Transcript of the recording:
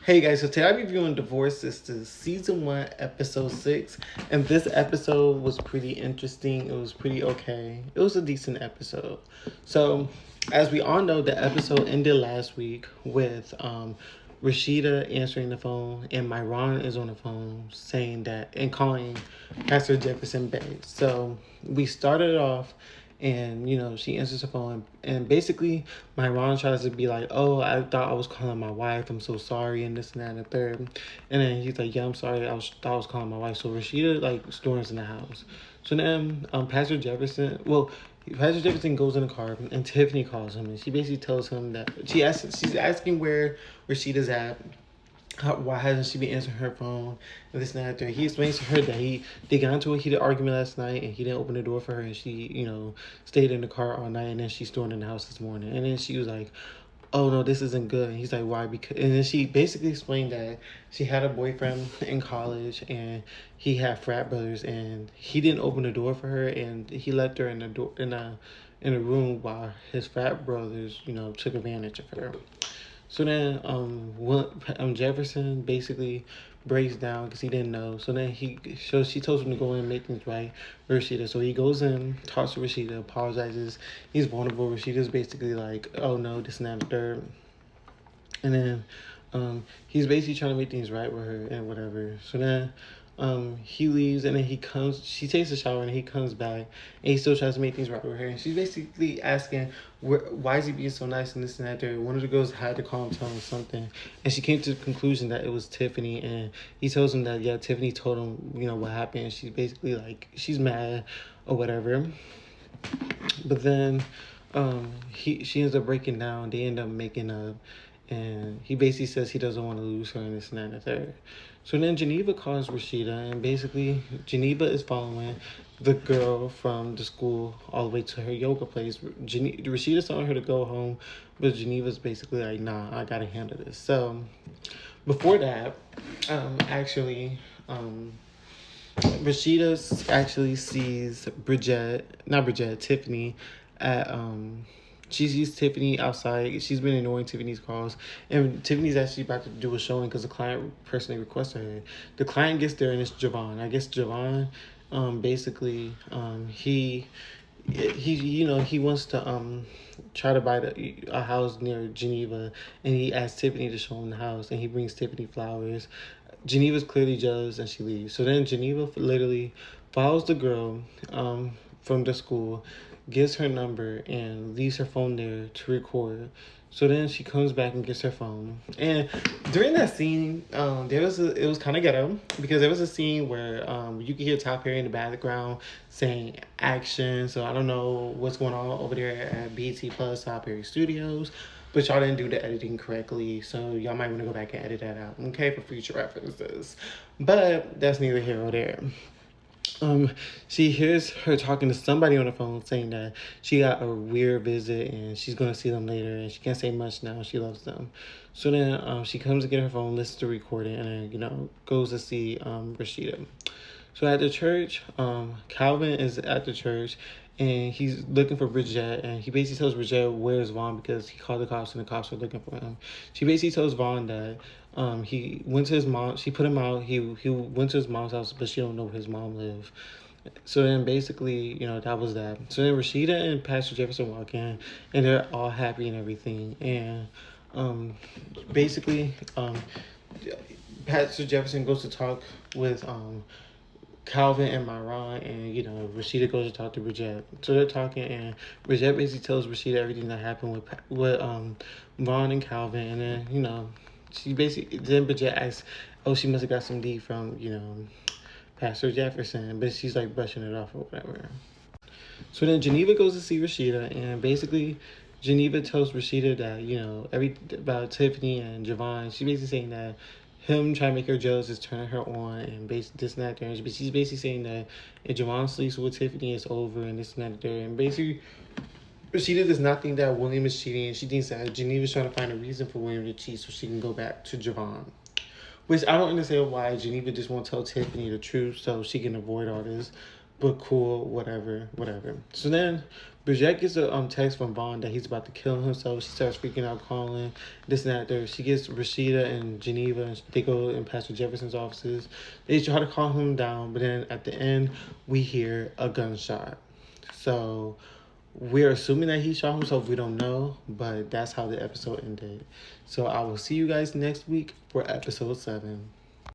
Hey guys, so today I'm reviewing Divorce Sistas Season 1, Episode 6. And this episode was pretty interesting. It was pretty okay. It was a decent episode. So, as we all know, the episode ended last week with Rashida answering the phone, and Myron is on the phone saying that and calling Pastor Jefferson Bay. So, we started off and she answers the phone and basically my Ron tries to be like, oh, I thought I was calling my wife, I'm so sorry, and this and that and the third. And then he's like, yeah, I'm sorry, thought I was calling my wife. So Rashida like storms in the house. So then Pastor Jefferson goes in the car and Tiffany calls him and she basically tells him that she's asking where Rashida's at. Why hasn't she been answering her phone and this and that? He explains to her that they got into a heated argument last night and he didn't open the door for her and she stayed in the car all night and then she stormed in the house this morning and then she was like, oh no, this isn't good. And he's like, why? Because and then she basically explained that she had a boyfriend in college and he had frat brothers and he didn't open the door for her and he left her in the door in a room while his frat brothers took advantage of her. So then, Jefferson basically breaks down because he didn't know. So then she tells him to go in and make things right with Rashida. So he goes in, talks to Rashida, apologizes. He's vulnerable. Rashida's basically like, oh no, this and that and the third. And then, he's basically trying to make things right with her and whatever. So then, he leaves and then he comes. She takes a shower and he comes back and he still tries to make things right with her. And she's basically asking, why is he being so nice and this and that? There, one of the girls had to call him, tell him something, and she came to the conclusion that it was Tiffany. And he tells him that Tiffany told him what happened. And she's basically like she's mad or whatever. But then, she ends up breaking down. They end up making up. And he basically says he doesn't want to lose her and this and that and the third. So then Geneva calls Rashida, and basically Geneva is following the girl from the school all the way to her yoga place. Rashida's telling her to go home, but Geneva's basically like, nah, I gotta handle this. So before that, Rashida actually sees Tiffany at she sees Tiffany outside. She's been ignoring Tiffany's calls, and Tiffany's actually about to do a showing because the client personally requested her. The client gets there and it's Javon. I guess Javon, basically, he wants to try to buy a house near Geneva, and he asks Tiffany to show him the house, and he brings Tiffany flowers. Geneva's clearly jealous and she leaves. So then Geneva literally follows the girl from the school, gives her number, and leaves her phone there to record. So then she comes back and gets her phone. And during that scene, it was kind of ghetto because there was a scene where you could hear Top Perry in the background saying action. So I don't know what's going on over there at BT Plus Top Perry Studios, but y'all didn't do the editing correctly. So y'all might want to go back and edit that out, okay, for future references. But that's neither here nor there. She hears her talking to somebody on the phone saying that she got a weird visit and she's gonna see them later and she can't say much now. She loves them. So then she comes to get her phone, listens to the recording, and then goes to see Rashida. So at the church, Calvin is at the church and he's looking for Bridget, and he basically tells Bridget where's Vaughn because he called the cops and the cops are looking for him. She basically tells Vaughn that he went to his mom. She put him out. He went to his mom's house, but she don't know where his mom live. So then basically, that was that. So then Rashida and Pastor Jefferson walk in, and they're all happy and everything. And basically, Pastor Jefferson goes to talk with Calvin and Myron, and Rashida goes to talk to Bridget. So they're talking, and Bridget basically tells Rashida everything that happened with Vaughn and Calvin, and then she basically then Bridget asks, oh, she must have got some D from Pastor Jefferson, but she's like brushing it off or whatever. So then Geneva goes to see Rashida, and basically Geneva tells Rashida that about Tiffany and Javon. She's basically saying that him trying to make her jealous is turning her on and basically this and that there. But she's basically saying that if Javon sleeps with Tiffany, it's over and this and that there. And basically, Rashida does not think that William is cheating. She thinks that Geneva's trying to find a reason for William to cheat so she can go back to Javon. Which I don't understand why Geneva just won't tell Tiffany the truth so she can avoid all this. but cool, whatever. So then Bridget gets a text from Vaughn that he's about to kill himself. She starts freaking out, calling this and that. There, she gets Rashida and Geneva, and they go in Pastor Jefferson's offices. They try to calm him down, but then at the end, we hear a gunshot. So we're assuming that he shot himself. We don't know, but that's how the episode ended. So I will see you guys next week for episode 7.